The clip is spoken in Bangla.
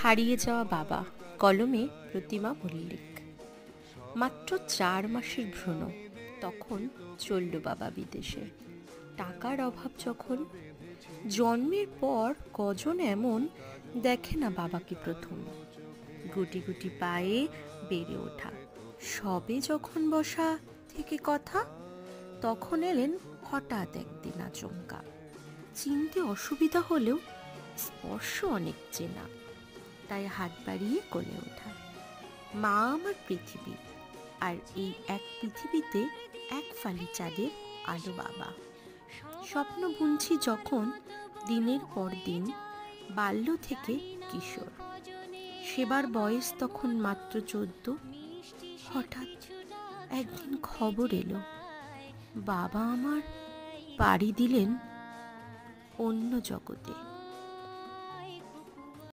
হারিয়ে যাওয়া বাবা, কলমে প্রতিমা মল্লিক। মাত্র 4 মাসের ভ্রূণ, তখন চলল বাবা বিদেশে। টাকার অভাব যখন, জন্মের পর কজন এমন দেখে না বাবাকে প্রথম। গুটি গুটি পায়ে বেড়ে ওঠা, সবে যখন বসা থেকে কথা, তখন এলেন হঠাৎ একদিন আচমকা। চিনতে অসুবিধা হলেও স্পর্শ অনেক চেনা, তাই হাত বাড়িয়ে কোলে ওঠা। মা আমার পৃথিবী, আর এই এক পৃথিবীতে এক ফালি চাঁদের আলো বাবা। স্বপ্ন বুনছি যখন দিনের পর দিন, বাল্য থেকে কিশোর, সেবার বয়স তখন মাত্র 14। হঠাৎ একদিন খবর এলো, বাবা আমার পাড়ি দিলেন অন্য জগতে।